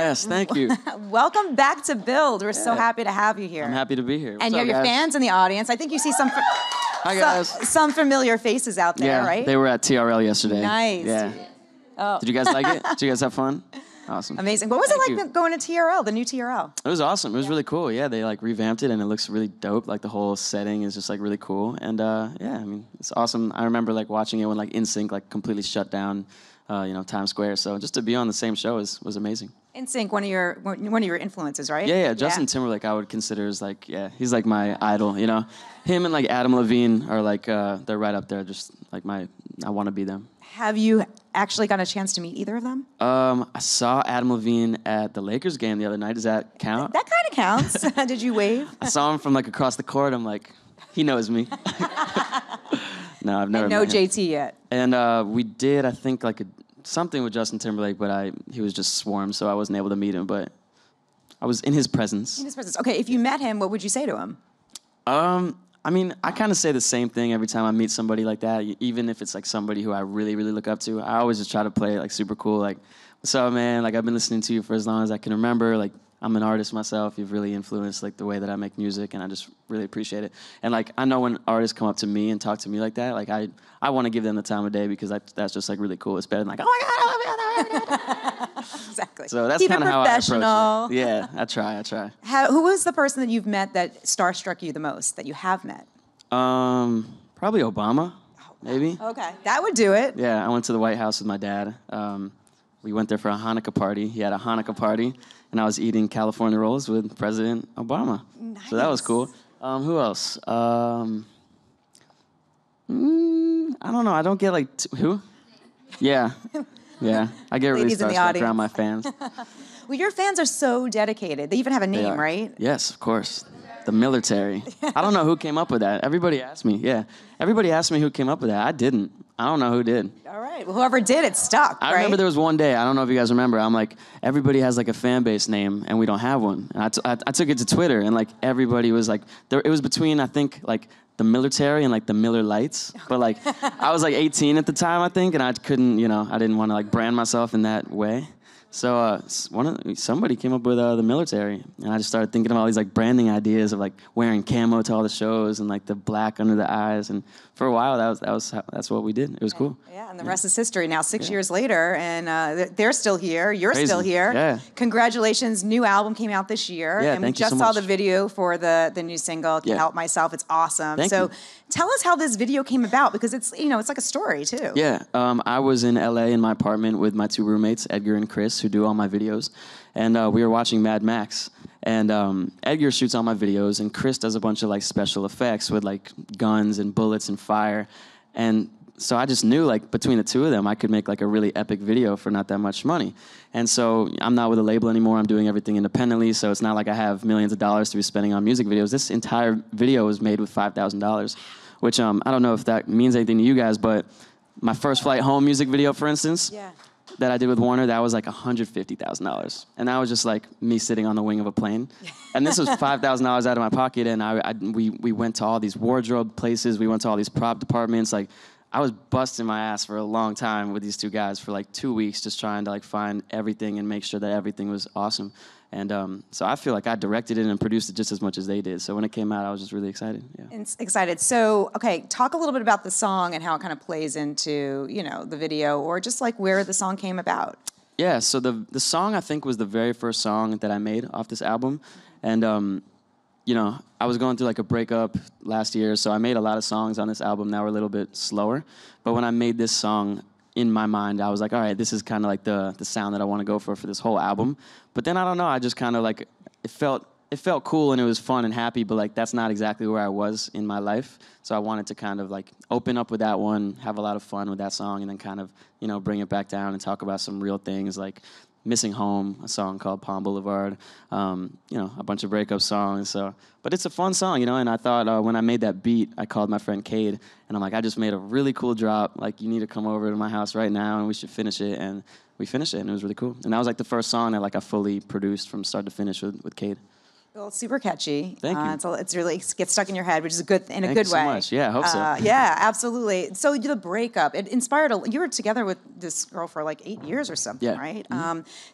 Yes, thank you. Welcome back to Build. We're so happy to have you here. I'm happy to be here. And you have your fans in the audience. I think you see Hi, guys. some familiar faces out there, right? They were at TRL yesterday. Nice. Yeah. Oh. Did you guys like it? Did you guys have fun? Awesome. Amazing. What was it like going to TRL, the new TRL? It was awesome. It was really cool. Yeah, they like revamped it and it looks really dope. Like the whole setting is just like really cool. And yeah, I mean, it's awesome. I remember like watching it when like NSYNC like completely shut down, Times Square. So just to be on the same show was amazing. NSYNC, one of your influences, right? Yeah. Justin Timberlake, I would consider is like, he's like my idol. You know, him and like Adam Levine are like they're right up there. Just like I want to be them. Have you actually got a chance to meet either of them? I saw Adam Levine at the Lakers game the other night. Does that count? That kind of counts. Did you wave? I saw him from like across the court. I'm like, he knows me. No, I've never. And no met him. JT yet. And we did, I think, like something with Justin Timberlake, but he was just swarmed, so I wasn't able to meet him. But I was in his presence. In his presence. Okay, if you met him, what would you say to him? I mean, I kind of say the same thing every time I meet somebody like that, even if it's like somebody who I really, really look up to. I always just try to play it like super cool, like, what's up, man? Like, I've been listening to you for as long as I can remember. Like, I'm an artist myself. You've really influenced like the way that I make music, and I just really appreciate it. And like, I know when artists come up to me and talk to me like that, like I want to give them the time of day because that's just like really cool. It's better than like, oh my God, I love you. Exactly. So that's kind of how I approach it. Yeah, I try. Who was the person that you've met that starstruck you the most, that you have met? Probably Obama, maybe. Okay, that would do it. Yeah, I went to the White House with my dad. We went there for a Hanukkah party. He had a Hanukkah party, and I was eating California rolls with President Obama. Nice. So that was cool. Who else? I don't know. I don't get like who? Yeah. I get really starstruck around my fans. Well, your fans are so dedicated. They even have a name, right? Yes, of course. The military. I don't know who came up with that. Everybody asked me. Yeah. Everybody asked me who came up with that. I didn't. I don't know who did. All right. Well, whoever did, it stuck, I remember there was one day, I don't know if you guys remember, I'm like, everybody has like a fan base name and we don't have one. And I took it to Twitter and like everybody was like, it was between, I think, like the military and like the Miller Lights. But like, I was like 18 at the time, I think, and I couldn't, I didn't want to like brand myself in that way. So somebody came up with the military, and I just started thinking of all these like branding ideas of like wearing camo to all the shows and like the black under the eyes. And for a while, that's what we did. It was cool. Yeah, and the rest is history. Now 6 years later, and they're still here. You're Crazy. still here. Yeah. Congratulations! New album came out this year, Yeah, and we thank you just so saw much. the video for the new single. Can't Help Myself. It's awesome. Thank you. Tell us how this video came about, because it's it's like a story too. Yeah, I was in LA in my apartment with my two roommates, Edgar and Chris, who do all my videos, and we were watching Mad Max. And Edgar shoots all my videos, and Chris does a bunch of like special effects with like guns and bullets and fire. And so I just knew like between the two of them, I could make like a really epic video for not that much money. And so I'm not with a label anymore. I'm doing everything independently. So it's not like I have millions of dollars to be spending on music videos. This entire video was made with $5,000, which I don't know if that means anything to you guys, but my First Flight Home music video, for instance, that I did with Warner, that was like $150,000. And that was just like me sitting on the wing of a plane. And this was $5,000 out of my pocket, and we went to all these wardrobe places. We went to all these prop departments. Like, I was busting my ass for a long time with these two guys for like 2 weeks, just trying to like find everything and make sure that everything was awesome. And so I feel like I directed it and produced it just as much as they did. So when it came out, I was just really excited. Yeah. Excited. So, okay, talk a little bit about the song and how it kind of plays into, the video, or just like where the song came about. Yeah, so the song I think was the very first song that I made off this album. And, I was going through like a breakup last year, so I made a lot of songs on this album that were a little bit slower. But when I made this song, in my mind, I was like, all right, this is kind of like the sound that I want to go for this whole album. But then I don't know, I just kind of like, it felt cool and it was fun and happy, but like that's not exactly where I was in my life. So I wanted to kind of like open up with that one, have a lot of fun with that song, and then kind of, bring it back down and talk about some real things like Missing Home, a song called Palm Boulevard, a bunch of breakup songs. So, but it's a fun song, and I thought when I made that beat, I called my friend Cade, and I'm like, I just made a really cool drop. Like, you need to come over to my house right now, and we should finish it. And we finished it, and it was really cool. And that was like the first song that like I fully produced from start to finish with Cade. Well, it's super catchy. Thank you. It's really it gets stuck in your head, which is a good in a Thank good you so way. much. Yeah, I hope so. Yeah, absolutely. So the breakup, it inspired. You were together with this girl for like 8 years or something, Yeah. right?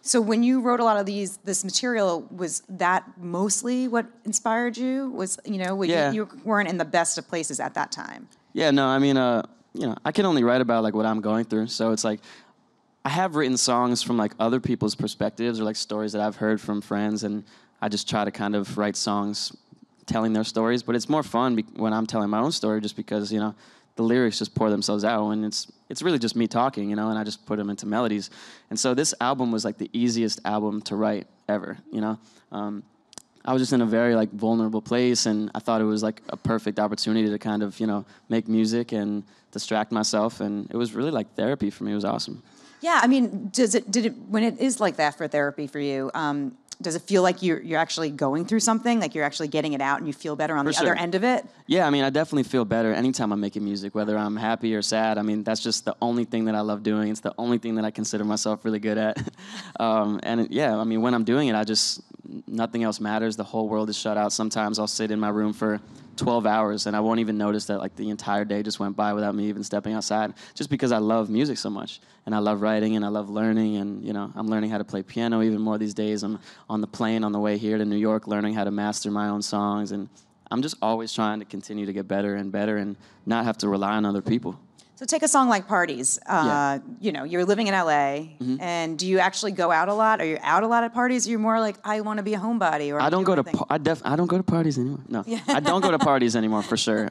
So when you wrote a lot of this material, was that mostly what inspired you? Was Yeah. you weren't in the best of places at that time? Yeah, no, I mean, I can only write about like what I'm going through. So it's like I have written songs from like other people's perspectives or like stories that I've heard from friends, and I just try to kind of write songs telling their stories. But it's more fun when I'm telling my own story, just because the lyrics just pour themselves out, and it's really just me talking, and I just put them into melodies. And so this album was like the easiest album to write ever. I was just in a very like vulnerable place, and I thought it was like a perfect opportunity to kind of make music and distract myself, and it was really like therapy for me. It was awesome. Yeah, I mean, did it when it is like that for therapy for you? Does it feel like you're actually going through something, like you're actually getting it out and you feel better on the sure. other end of it? Yeah, I mean, I definitely feel better anytime I'm making music, whether I'm happy or sad. I mean, that's just the only thing that I love doing. It's the only thing that I consider myself really good at. I mean, when I'm doing it, nothing else matters. The whole world is shut out. Sometimes I'll sit in my room for 12 hours and I won't even notice that like the entire day just went by without me even stepping outside, just because I love music so much. And I love writing and I love learning, and I'm learning how to play piano even more these days. I'm on the plane on the way here to New York learning how to master my own songs, and I'm just always trying to continue to get better and better and not have to rely on other people. So take a song like Parties. Yeah. You're living in LA, and do you actually go out a lot? Are you out a lot at parties? Or you're more like, I want to be a homebody, or I don't go to I don't go to parties anymore. No, I don't go to parties anymore for sure.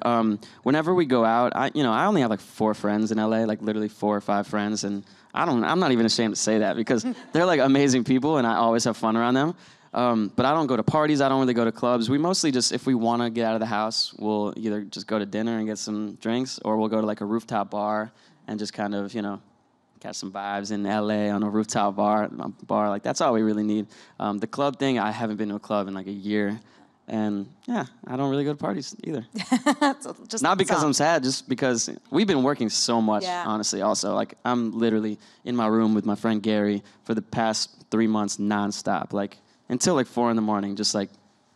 Whenever we go out, I only have like 4 friends in LA, like literally 4 or 5 friends, and I'm not even ashamed to say that because they're like amazing people, and I always have fun around them. But I don't go to parties. I don't really go to clubs. We mostly just, if we want to get out of the house, we'll either just go to dinner and get some drinks, or we'll go to like a rooftop bar and just kind of, catch some vibes in LA on a rooftop bar. Like, that's all we really need. The club thing, I haven't been to a club in like a year. And yeah, I don't really go to parties either. Just Not because I'm sad, just because we've been working so much, Yeah. honestly, also. Like, I'm literally in my room with my friend Gary for the past 3 months nonstop. Like, until like 4 a.m, just like,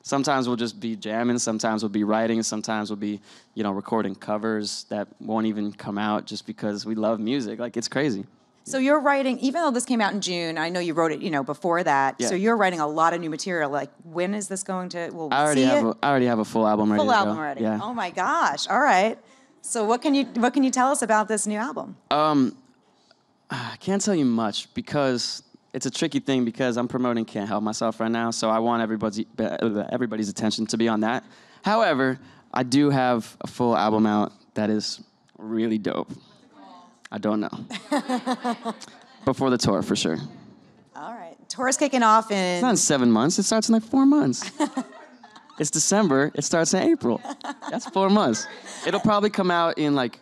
sometimes we'll just be jamming, sometimes we'll be writing, sometimes we'll be, recording covers that won't even come out just because we love music. Like, it's crazy. So you're writing, even though this came out in June, I know you wrote it, before that. Yeah. So you're writing a lot of new material. Like, when is this going to? Will we I already have a full album ready full to album go. already? Yeah. Oh my gosh! All right. So what can you tell us about this new album? I can't tell you much because it's a tricky thing, because I'm promoting Can't Help Myself right now, so I want everybody's attention to be on that. However, I do have a full album out that is really dope. I don't know. Before the tour, for sure. All right. Tour's kicking off in. It's not in 7 months. It starts in like 4 months. It's December. It starts in April. That's 4 months. It'll probably come out in like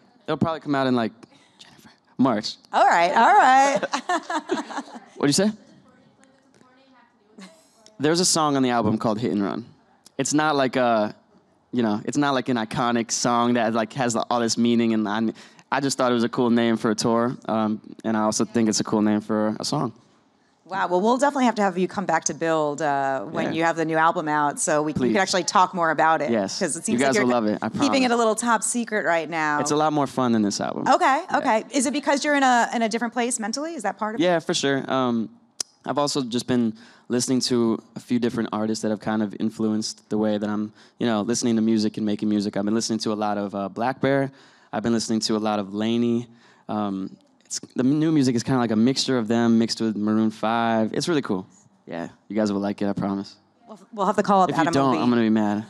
March. All right. All right. What'd you say? There's a song on the album called Hit and Run. It's not like it's not like an iconic song that like has all this meaning, and I just thought it was a cool name for a tour, and I also think it's a cool name for a song. Wow. Well, we'll definitely have you come back to Build when you have the new album out, so we can actually talk more about it. Yes. Because it seems You guys like will you're love it, I keeping it promise. a little top secret right now. It's a lot more fun than this album. Okay. Okay. Is it because you're in a different place mentally? Is that part of it? Yeah, for sure. I've also just been listening to a few different artists that have kind of influenced the way that I'm, listening to music and making music. I've been listening to a lot of Black Bear. I've been listening to a lot of Lainey. The new music is kind of like a mixture of them mixed with Maroon 5. It's really cool. Yeah, you guys will like it, I promise. We'll have to call up If you Adam don't, Levine. I'm going to be mad.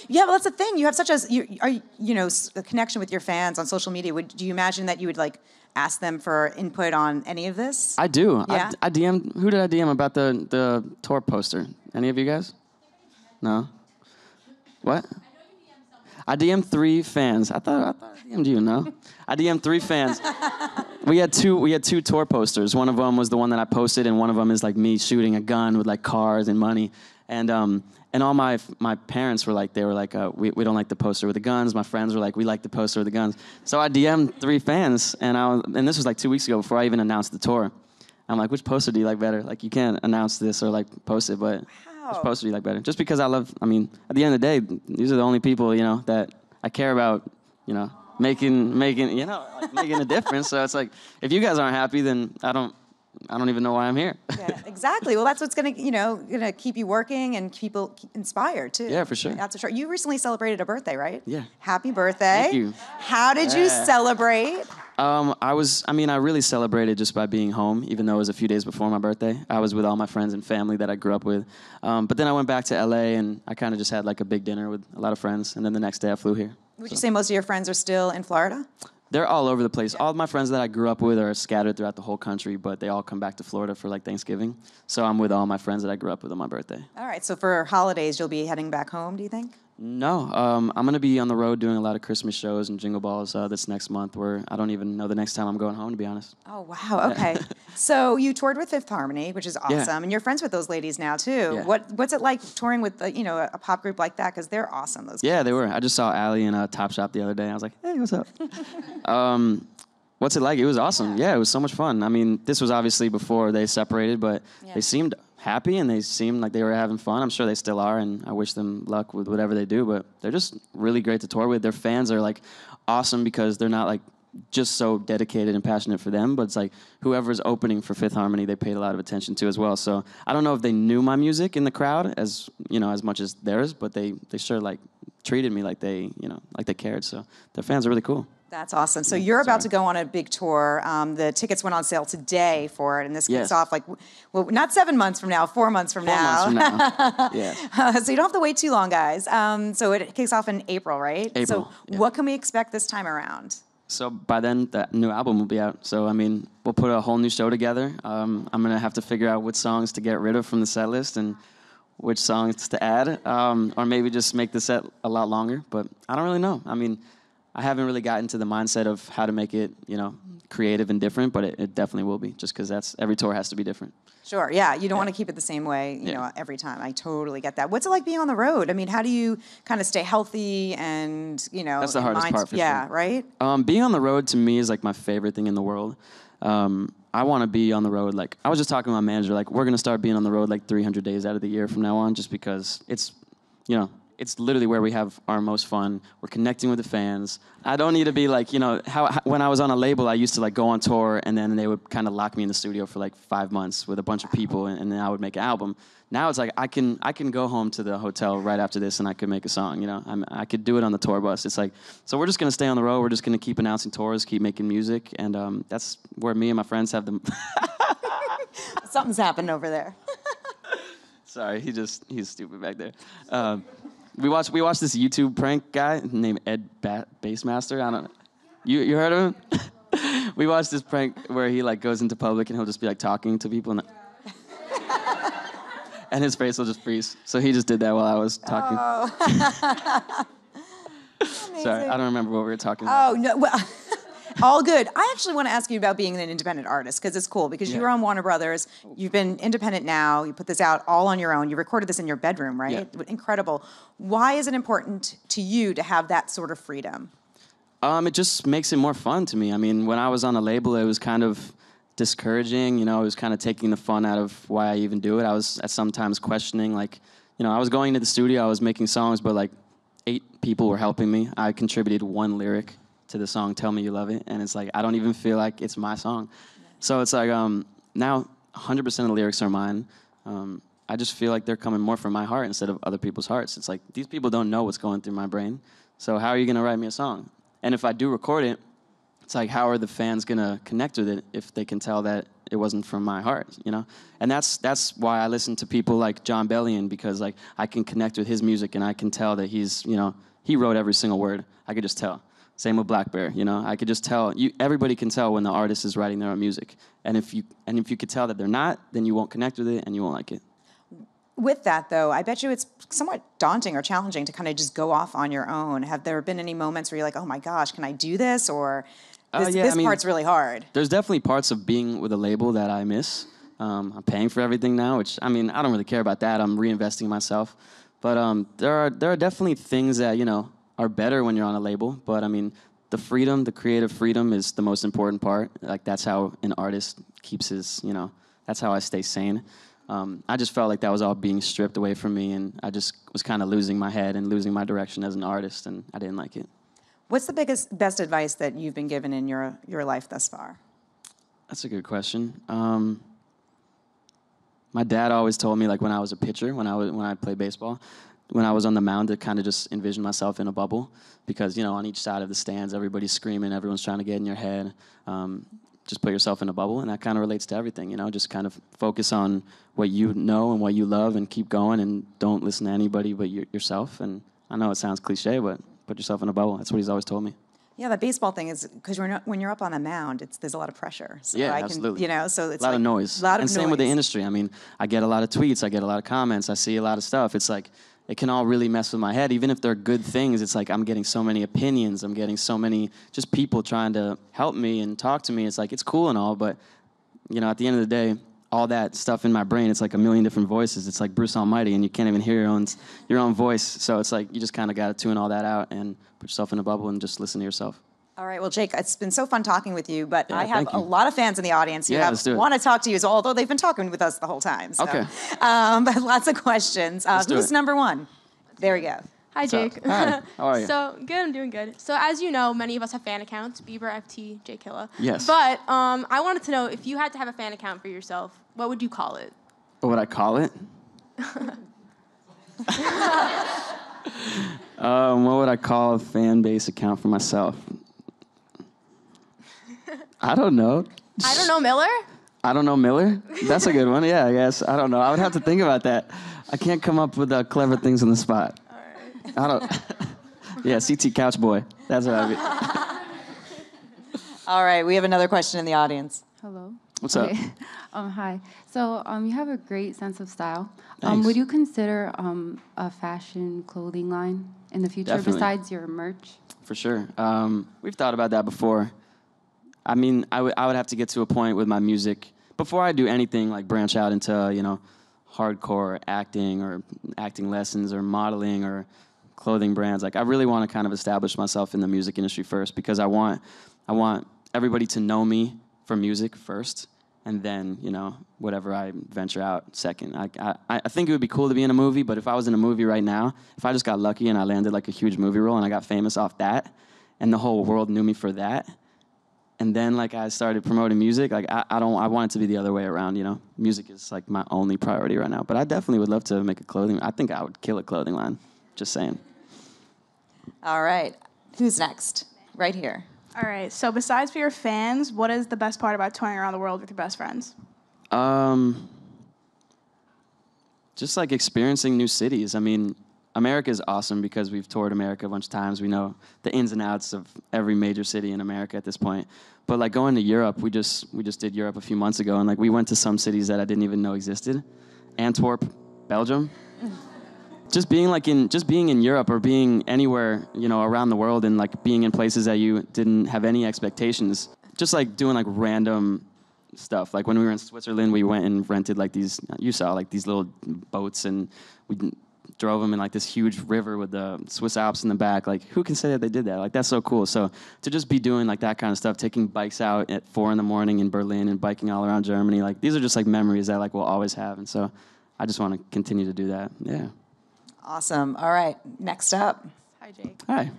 Yeah, well, that's the thing. You have such a connection with your fans on social media. Do you imagine that you would like ask them for input on any of this? I do. Yeah? I DM'd, who did I DM about the tour poster? Any of you guys? No? What? I DM'd 3 fans. I thought I DM'd you, no? I DM'd 3 fans. We had two tour posters. One of them was the one that I posted, and one of them is like me shooting a gun with like cars and money. And all my parents were like, we don't like the poster with the guns. My friends were like, we like the poster with the guns. So I DM'd 3 fans, and this was like 2 weeks ago before I even announced the tour. I'm like, which poster do you like better? Like, you can't announce this or like post it, but You're supposed to be like better. Just because I love. I mean, at the end of the day, these are the only people that I care about. Making making a difference. So it's like, if you guys aren't happy, then I don't even know why I'm here. Yeah, exactly. Well, that's what's gonna keep you working and keep people inspired too. Yeah, for sure. That's for sure. You recently celebrated a birthday, right? Yeah. Happy birthday. Thank you. How did you celebrate? I really celebrated just by being home, even though it was a few days before my birthday. I was with all my friends and family that I grew up with. But then I went back to LA and I kind of just had like a big dinner with a lot of friends. And then the next day I flew here. Would you say most of your friends are still in Florida? They're all over the place. All of my friends that I grew up with are scattered throughout the whole country, but they all come back to Florida for like Thanksgiving. So I'm with all my friends that I grew up with on my birthday. All right. So for holidays, you'll be heading back home, do you think? No, I'm going to be on the road doing a lot of Christmas shows and Jingle Balls this next month, where I don't even know the next time I'm going home, to be honest. Oh, wow. Okay. So you toured with Fifth Harmony, which is awesome. Yeah. And you're friends with those ladies now, too. Yeah. What's it like touring with, a pop group like that? Because they're awesome, those guys. Yeah, they were. I just saw Allie in a Top Shop the other day. I was like, hey, what's up? What's it like? It was awesome. Yeah, it was so much fun. I mean, this was obviously before they separated, but they seemed happy and they seemed like they were having fun. I'm sure they still are, and I wish them luck with whatever they do, but they're just really great to tour with. Their fans are like awesome because they're not like just so dedicated and passionate for them, but it's like whoever's opening for Fifth Harmony, they paid a lot of attention to as well. So I don't know if they knew my music in the crowd as much as theirs, but they sure like treated me like they cared. So their fans are really cool. That's awesome. So you're about to go on a big tour. The tickets went on sale today for it, and this kicks off not 7 months from now, 4 months from now. 4 months from now. Yeah. So you don't have to wait too long, guys. So it kicks off in April, right? April. So what can we expect this time around? So by then, the new album will be out. So, I mean, we'll put a whole new show together. I'm going to have to figure out which songs to get rid of from the set list and which songs to add, or maybe just make the set a lot longer. But I don't really know. I mean, I haven't really gotten to the mindset of how to make it, creative and different, but it definitely will be, just because every tour has to be different. Sure, yeah. You don't want to keep it the same way, every time. I totally get that. What's it like being on the road? I mean, how do you kind of stay healthy and, That's the hardest part for sure. Right? Being on the road to me is like my favorite thing in the world. I want to be on the road. Like, I was just talking to my manager, like, we're going to start being on the road like 300 days out of the year from now on, just because it's literally where we have our most fun. We're connecting with the fans. I don't need to be like, how when I was on a label, I used to like go on tour and then they would kind of lock me in the studio for like 5 months with a bunch of people and then I would make an album. Now it's like I can go home to the hotel right after this and I could make a song, I could do it on the tour bus. It's like, so we're just going to stay on the road. We're just going to keep announcing tours, keep making music. And that's where me and my friends have them. Something's happened over there. Sorry, he's stupid back there. We watched this YouTube prank guy named Ed Bassmaster. I don't know. You heard of him? We watched this prank where he like goes into public and he'll just be like talking to people and his face will just freeze. So he just did that while I was talking. Oh. Sorry, I don't remember what we were talking about. Oh, no. Well, all good. I actually want to ask you about being an independent artist, because it's cool, because you were on Warner Brothers. You've been independent now. You put this out all on your own. You recorded this in your bedroom, right? Yeah. Incredible. Why is it important to you to have that sort of freedom? It just makes it more fun to me. I mean, when I was on a label, it was kind of discouraging. It was kind of taking the fun out of why I even do it. I was at sometimes questioning, like, I was going to the studio, I was making songs, but like 8 people were helping me. I contributed 1 lyric to the song Tell Me You Love It, and it's like I don't even feel like it's my song. So it's like now 100% of the lyrics are mine. I just feel like they're coming more from my heart instead of other people's hearts. It's like these people don't know what's going through my brain, so how are you going to write me a song? And if I do record it, it's like, how are the fans going to connect with it if they can tell that it wasn't from my heart, And that's why I listen to people like Jon Bellion, because like I can connect with his music and I can tell that he's, he wrote every single word. I could just tell. Same with Black Bear, I could just tell. Everybody can tell when the artist is writing their own music. And if you could tell that they're not, then you won't connect with it and you won't like it. With that, though, I bet you it's somewhat daunting or challenging to kind of just go off on your own. Have there been any moments where you're like, oh my gosh, can I do this? Or this part's really hard. There's definitely parts of being with a label that I miss. I'm paying for everything now, which, I don't really care about that. I'm reinvesting in myself. But there are definitely things that, are better when you're on a label. But, the freedom, the creative freedom is the most important part. Like, that's how an artist keeps his, that's how I stay sane. I just felt like that was all being stripped away from me, and I just was kind of losing my head and losing my direction as an artist, and I didn't like it. What's the best advice that you've been given in your life thus far? That's a good question. My dad always told me, like when I was a pitcher, when I played baseball, when I was on the mound, to kind of just envision myself in a bubble, because on each side of the stands, everybody's screaming, everyone's trying to get in your head. Just put yourself in a bubble, and that kind of relates to everything. Just kind of focus on what you know and what you love, and keep going, and don't listen to anybody but yourself. And I know it sounds cliche, but put yourself in a bubble. That's what he's always told me. Yeah, the baseball thing is because when you're up on the mound, there's a lot of pressure. So yeah, absolutely. So it's a lot of noise. And same with the industry. I mean, I get a lot of tweets, I get a lot of comments, I see a lot of stuff. It's like it can all really mess with my head. Even if they're good things, it's like I'm getting so many opinions. I'm getting so many just people trying to help me and talk to me. It's like it's cool and all, but at the end of the day, all that stuff in my brain, it's like a million different voices. It's like Bruce Almighty, and you can't even hear your own voice. So it's like you just kind of got to tune all that out and put yourself in a bubble and just listen to yourself. All right, well, Jake, it's been so fun talking with you, but yeah, I have a lot of fans in the audience who want to talk to you as well, although they've been talking with us the whole time. So. Okay. But lots of questions. Who's number one? There we go. Hi, Jake. Hi, how are you? So, good, I'm doing good. So, as you know, many of us have fan accounts, Bieber, FT, Jake Hilla. Yes. But I wanted to know, if you had to have a fan account for yourself, what would you call it? What would I call it? What would I call a fan base account for myself? I don't know. I don't know, Miller? I don't know, Miller? That's a good one. Yeah, I guess. I don't know. I would have to think about that. I can't come up with clever things on the spot. All right. I don't. Yeah, CT Couch Boy. That's what I mean. All right, we have another question in the audience. Hello. What's up? Hi. So you have a great sense of style. Thanks. Would you consider a fashion clothing line in the future besides your merch? For sure. We've thought about that before. I mean, I would have to get to a point with my music before I do anything like branch out into, hardcore acting or acting lessons or modeling or clothing brands. Like I really want to kind of establish myself in the music industry first, because I want everybody to know me for music first, and then, whatever I venture out second. I think it would be cool to be in a movie, but if I was in a movie right now, if I just got lucky and I landed like a huge movie role and I got famous off that, and the whole world knew me for that, and then like I started promoting music, like I want it to be the other way around, Music is like my only priority right now. But I definitely would love to make a clothing. I think I would kill a clothing line. Just saying. All right. Who's next? Right here. All right. So besides for your fans, what is the best part about touring around the world with your best friends? Just like experiencing new cities. I mean, America is awesome because we've toured America a bunch of times. We know the ins and outs of every major city in America at this point. But like going to Europe, we just did Europe a few months ago, and like we went to some cities that I didn't even know existed. Antwerp, Belgium. Just being in Europe or being anywhere, around the world, and like being in places that you didn't have any expectations. Just like doing like random stuff. Like when we were in Switzerland, we went and rented like these little boats, and we drove them in like this huge river with the Swiss Alps in the back. Like, who can say that they did that? Like, that's so cool. So to just be doing like that kind of stuff, taking bikes out at 4 a.m. in Berlin and biking all around Germany, like these are just like memories that like we'll always have. And so I just want to continue to do that. Yeah. Awesome. All right. Next up. Hi, Jake. Hi.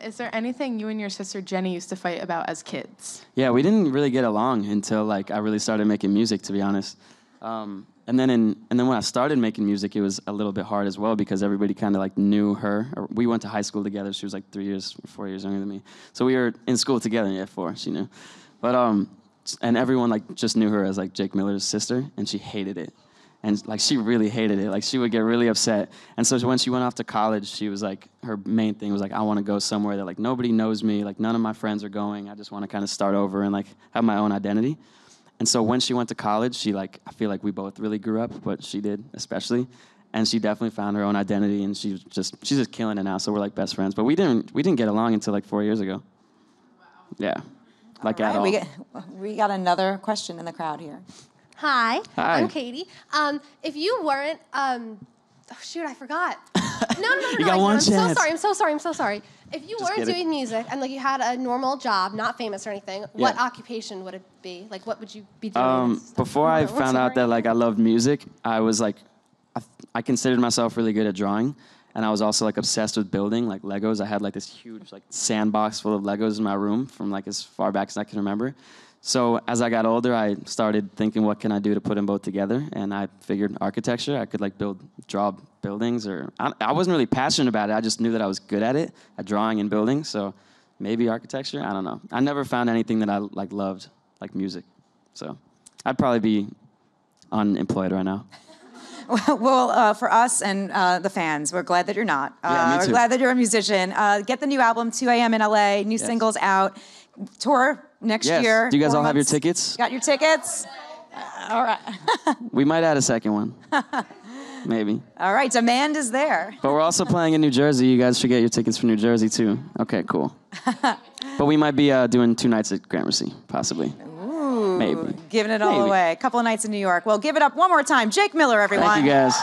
Is there anything you and your sister Jenny used to fight about as kids? Yeah, we didn't really get along until like I really started making music, to be honest. And then when I started making music, it was a little bit hard as well because everybody kind of like knew her. We went to high school together. She was like 4 years younger than me. So we were in school together. Yeah, 4. She knew. But and everyone like just knew her as like Jake Miller's sister, and she hated it. And like she really hated it. Like she would get really upset. And so when she went off to college, she was like, her main thing was like, I want to go somewhere that like nobody knows me. Like none of my friends are going. I just want to kind of start over and like have my own identity. And so when she went to college, she like, I feel like we both really grew up, but she did especially. And she definitely found her own identity, and she's just killing it now. So we're like best friends. But we didn't get along until like 4 years ago. Wow. Yeah. Like at all. We got another question in the crowd here. Hi. Hi. I'm Katie. If you weren't, oh shoot, I forgot. You got one chance. I'm so sorry. If you weren't doing music and like you had a normal job, not famous or anything, what occupation would it be? Like, what would you be doing? Before I found out that like I loved music, I was like, I considered myself really good at drawing, and I was also like obsessed with building, like Legos. I had like this huge like sandbox full of Legos in my room from like as far back as I can remember. So as I got older, I started thinking, what can I do to put them both together? And I figured architecture. I could like draw buildings, or I wasn't really passionate about it. I just knew that I was good at it, at drawing and building. So maybe architecture. I don't know. I never found anything that I like loved, like music. So I'd probably be unemployed right now. Well, for us and the fans, we're glad that you're not. Me we're too. glad that you're a musician. Get the new album, 2 a.m. in LA. New singles out. Tour next year. Do you guys all have your months. tickets? Got your tickets? All right. We might add a second one. Maybe. All right, demand is there. But we're also playing in New Jersey. You guys should get your tickets for New Jersey, too. Okay, cool. But we might be doing 2 nights at Gramercy, possibly. Ooh, maybe. Giving it all away. A couple of nights in New York. Well, give it up one more time. Jake Miller, everyone. Thank you, guys.